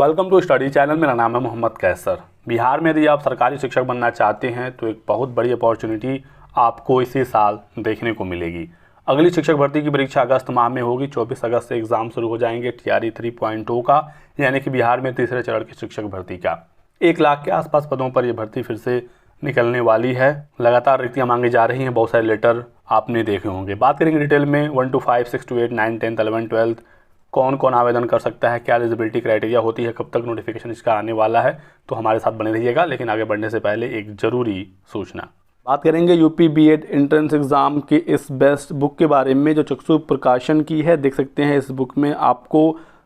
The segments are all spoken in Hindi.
Welcome to study channel. मेरा नाम है मोहम्मद कैसर। बिहार में यदि आप सरकारी शिक्षक बनना चाहते हैं तो एक बहुत बड़ी अपॉर्चुनिटी आपको इसी साल देखने को मिलेगी। अगली शिक्षक भर्ती की परीक्षा अगस्त माह में होगी। 24 अगस्त से एग्ज़ाम शुरू हो जाएंगे TRE 3.0 का, यानी कि बिहार में तीसरे चरण की शिक्षक भर्ती का। 1 लाख के आसपास पदों पर यह भर्ती फिर से निकलने वाली है। लगातार रिक्तियाँ मांगी जा रही हैं। बहुत सारे लेटर आपने देखे होंगे। बात करेंगे डिटेल में 1 to 5, 6 to 8, 9, 10, 11, 12 कौन कौन आवेदन कर सकता है, क्या एलिजिबिलिटी क्राइटेरिया होती है, कब तक नोटिफिकेशन इसका आने वाला है। तो हमारे साथ बने रहिएगा। लेकिन आगे बढ़ने से पहले एक ज़रूरी सूचना। बात करेंगे यूपी बीएड एंट्रेंस एग्ज़ाम के इस बेस्ट बुक के बारे में जो चक्षु प्रकाशन की है। देख सकते हैं इस बुक में आपको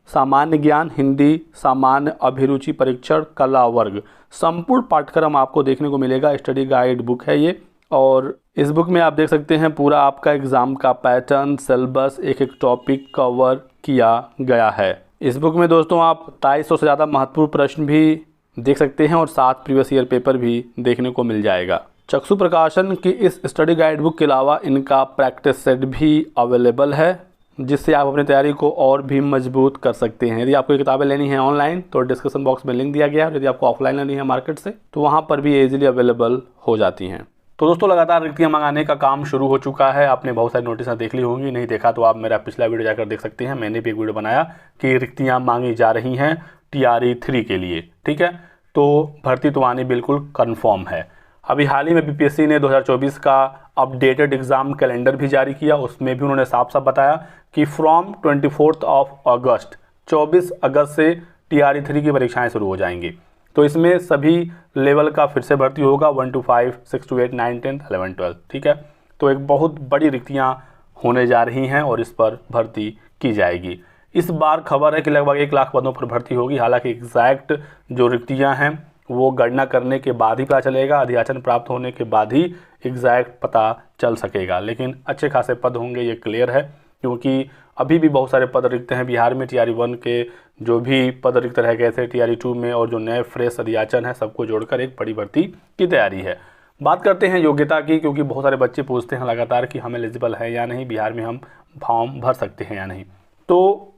सामान्य ज्ञान, हिंदी, सामान्य, अभिरुचि परीक्षण, कला वर्ग संपूर्ण पाठ्यक्रम आपको देखने को मिलेगा। स्टडी गाइड बुक है ये। और इस बुक में आप देख सकते हैं पूरा आपका एग्ज़ाम का पैटर्न, सिलेबस, एक एक टॉपिक कवर किया गया है। इस बुक में दोस्तों आप 250 से ज़्यादा महत्वपूर्ण प्रश्न भी देख सकते हैं और 7 प्रीवियस ईयर पेपर भी देखने को मिल जाएगा। चक्षु प्रकाशन की इस स्टडी गाइड बुक के अलावा इनका प्रैक्टिस सेट भी अवेलेबल है, जिससे आप अपनी तैयारी को और भी मजबूत कर सकते हैं। यदि आपको ये किताबें लेनी है ऑनलाइन तो डिस्क्रिप्शन बॉक्स में लिंक दिया गया है। यदि आपको ऑफलाइन लेनी है मार्केट से तो वहाँ पर भी ईजिली अवेलेबल हो जाती हैं। तो दोस्तों लगातार रिक्तियाँ मंगाने का काम शुरू हो चुका है। आपने बहुत सारी नोटिस देख ली होंगी, नहीं देखा तो आप मेरा पिछला वीडियो जाकर देख सकते हैं। मैंने भी एक वीडियो बनाया कि रिक्तियाँ मांगी जा रही हैं TRE 3 के लिए। ठीक है, तो भर्ती तो आनी बिल्कुल कन्फर्म है। अभी हाल ही में BPSC ने 2024 का अपडेटेड एग्ज़ाम कैलेंडर भी जारी किया। उसमें भी उन्होंने साफ साफ बताया कि फ्रॉम 24 अगस्त 24 अगस्त से TRE 3 की परीक्षाएँ शुरू हो जाएंगी। तो इसमें सभी लेवल का फिर से भर्ती होगा 1 to 5, 6 to 8, 9, 10, 11, 12। ठीक है, तो एक बहुत बड़ी रिक्तियाँ होने जा रही हैं और इस पर भर्ती की जाएगी। इस बार खबर है कि लगभग 1 लाख पदों पर भर्ती होगी। हालांकि एग्जैक्ट जो रिक्तियाँ हैं वो गणना करने के बाद ही पता चलेगा, अधियाचन प्राप्त होने के बाद ही एग्जैक्ट पता चल सकेगा। लेकिन अच्छे खासे पद होंगे, ये क्लियर है, क्योंकि अभी भी बहुत सारे पद रिक्त हैं बिहार में। TRE 1 के जो भी पद रिक्त रह गए थे TRE 2 में, और जो नए फ्रेश अधियाचन है, सबको जोड़कर एक बड़ी भर्ती की तैयारी है। बात करते हैं योग्यता की, क्योंकि बहुत सारे बच्चे पूछते हैं लगातार कि हम एलिजिबल है या नहीं, बिहार में हम फॉर्म भर सकते हैं या नहीं। तो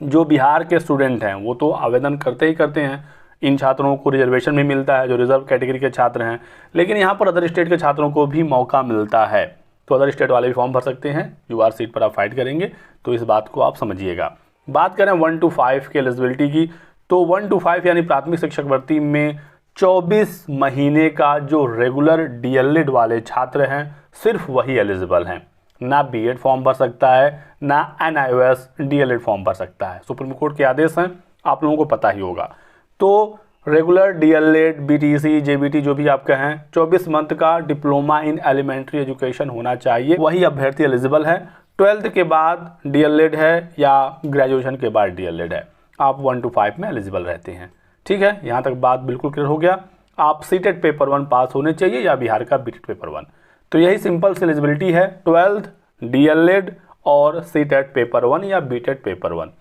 जो बिहार के स्टूडेंट हैं वो तो आवेदन करते ही करते हैं। इन छात्रों को रिजर्वेशन भी मिलता है जो रिजर्व कैटेगरी के छात्र हैं। लेकिन यहाँ पर अदर स्टेट के छात्रों को भी मौका मिलता है, तो अदर स्टेट वाले भी फॉर्म भर सकते हैं। UR सीट पर आप फाइट करेंगे, तो इस बात को आप समझिएगा। बात करें 1 to 5 के एलिजिबिलिटी की, तो 1 to 5 यानी प्राथमिक शिक्षक भर्ती में 24 महीने का जो रेगुलर DLED वाले छात्र हैं सिर्फ वही एलिजिबल हैं। ना BEd फॉर्म भर सकता है, ना NIOS DLED फॉर्म भर सकता है। सुप्रीम कोर्ट के आदेश हैं, आप लोगों को पता ही होगा। तो रेगुलर DLED, BTC, JBT जो भी आप कहें, 24 मंथ का डिप्लोमा इन एलिमेंट्री एजुकेशन होना चाहिए, वही अभ्यर्थी एलिजिबल है। 12th के बाद DLED है या ग्रेजुएशन के बाद DLED है, आप 1 to 5 में एलिजिबल रहते हैं। ठीक है, यहाँ तक बात बिल्कुल क्लियर हो गया। आप CTET पेपर 1 पास होने चाहिए या बिहार का BTET पेपर 1। तो यही सिंपल सी एलिजिबिलिटी है, 12th, DLED और CTET पेपर 1 या BTET पेपर 1।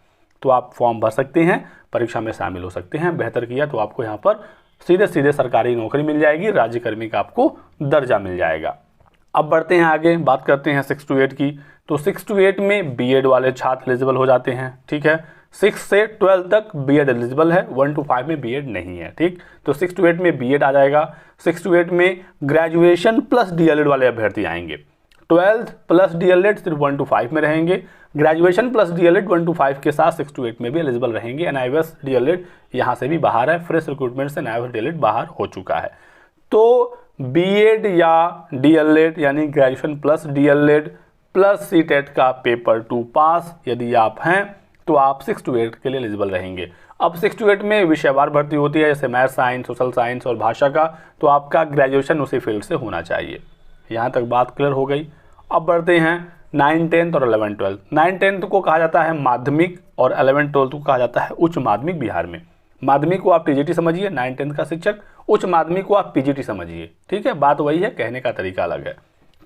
तो आप फॉर्म भर सकते हैं, परीक्षा में शामिल हो सकते हैं। बेहतर किया तो आपको यहाँ पर सीधे सीधे सरकारी नौकरी मिल जाएगी, राज्यकर्मी का आपको दर्जा मिल जाएगा। अब बढ़ते हैं आगे, बात करते हैं 6 to 8 की। तो 6 to 8 में BEd वाले छात्र एलिजिबल हो जाते हैं। ठीक है, 6 से 12 तक BEd एलिजिबल है, 1 to 5 में BEd नहीं है। ठीक, तो 6 to 8 में BEd आ जाएगा। 6 to 8 में ग्रेजुएशन प्लस DLED वाले अभ्यर्थी आएंगे। 12th प्लस DLED सिर्फ 1 to 5 में रहेंगे। ग्रेजुएशन प्लस DLED 1 to 5 के साथ 6 to 8 में भी एलिजिबल रहेंगे। NIOS DLED यहाँ से भी बाहर है, फ्रेश रिक्रूटमेंट से NIOS DLED बाहर हो चुका है। तो BEd या DLED यानी graduation plus DLED plus CTET का पेपर 2 पास यदि आप हैं तो आप 6 to 8 के लिए एलिजिबल रहेंगे। अब 6 to 8 में विषयवार भर्ती होती है, जैसे मैथ साइंस, सोशल साइंस और भाषा का, तो आपका ग्रेजुएशन उसी फील्ड से होना चाहिए। यहाँ तक बात क्लियर हो गई। अब बढ़ते हैं 9, 10 और 11, 12। 9, 10 को कहा जाता है माध्यमिक और 11, 12 को कहा जाता है उच्च माध्यमिक। बिहार में माध्यमिक को आप TGT समझिए, 9, 10 का शिक्षक। उच्च माध्यमिक को आप PGT समझिए। ठीक है, बात वही है, कहने का तरीका अलग है।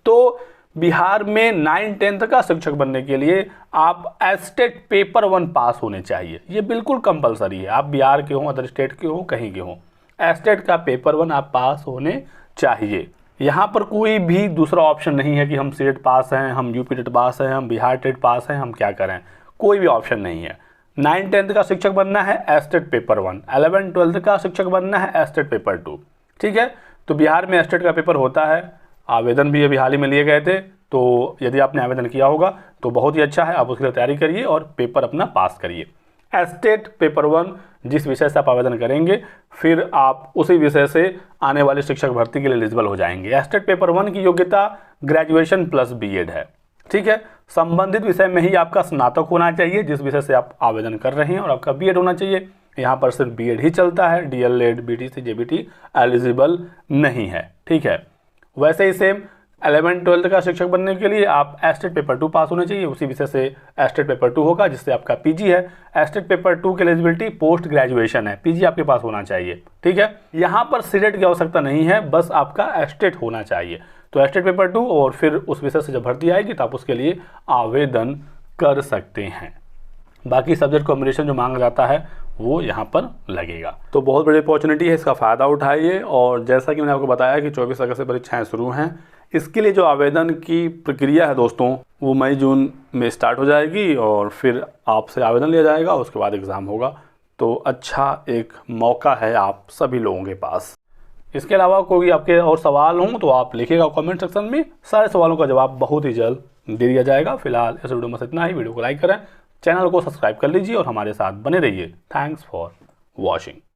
तो बिहार में 9, 10 का शिक्षक बनने के लिए आप एस्टेट पेपर 1 पास होने चाहिए। ये बिल्कुल कंपलसरी है, आप बिहार के हों, अदर स्टेट के हों, कहीं के हों, एस्टेट का पेपर 1 आप पास होने चाहिए। यहाँ पर कोई भी दूसरा ऑप्शन नहीं है कि हम CTET पास हैं, हम UP टेट पास हैं, हम बिहार टेट पास हैं, हम क्या करें, कोई भी ऑप्शन नहीं है। 9th-10th का शिक्षक बनना है एस्टेट पेपर 1, 11th-12th का शिक्षक बनना है एस्टेट पेपर 2। ठीक है, तो बिहार में एस्टेट का पेपर होता है, आवेदन भी अभी हाल ही में लिए गए थे, तो यदि आपने आवेदन किया होगा तो बहुत ही अच्छा है, आप उसके लिए तैयारी करिए और पेपर अपना पास करिए। एस्टेट पेपर 1 जिस विषय से आप आवेदन करेंगे फिर आप उसी विषय से आने वाले शिक्षक भर्ती के लिए एलिजिबल हो जाएंगे। एस्टेट पेपर 1 की योग्यता ग्रेजुएशन प्लस बीएड है। ठीक है, संबंधित विषय में ही आपका स्नातक होना चाहिए जिस विषय से आप आवेदन कर रहे हैं, और आपका बीएड होना चाहिए। यहाँ पर सिर्फ बीएड ही चलता है, डीएलएड, बीटीसी, जेबीटी एलिजिबल नहीं है। ठीक है, वैसे ही सेम 11th-12th का शिक्षक बनने के लिए आप एस्टेट पेपर 2 पास होने चाहिए, उसी विषय से एस्टेट पेपर 2 होगा जिससे आपका पीजी है। एस्टेट पेपर 2 की एलिजिबिलिटी पोस्ट ग्रेजुएशन है, पीजी आपके पास होना चाहिए। ठीक है, यहाँ पर सीटेट की आवश्यकता नहीं है, बस आपका एस्टेट होना चाहिए। तो एस्टेट पेपर 2 और फिर उस विषय से जब भर्ती आएगी तो आप उसके लिए आवेदन कर सकते हैं। बाकी सब्जेक्ट कॉम्बिनेशन जो मांगा जाता है वो यहाँ पर लगेगा। तो बहुत बड़ी अपॉर्चुनिटी है, इसका फ़ायदा उठाइए। और जैसा कि मैंने आपको बताया कि 24 अगस्त से परीक्षाएं शुरू हैं, इसके लिए जो आवेदन की प्रक्रिया है दोस्तों वो मई जून में स्टार्ट हो जाएगी और फिर आपसे आवेदन लिया जाएगा, उसके बाद एग्ज़ाम होगा। तो अच्छा एक मौका है आप सभी लोगों के पास। इसके अलावा कोई आपके और सवाल हों तो आप लिखिएगा कमेंट सेक्शन में, सारे सवालों का जवाब बहुत ही जल्द दे दिया जाएगा। फिलहाल इस वीडियो में इतना ही। वीडियो को लाइक करें, चैनल को सब्सक्राइब कर लीजिए और हमारे साथ बने रहिए। Thanks for watching.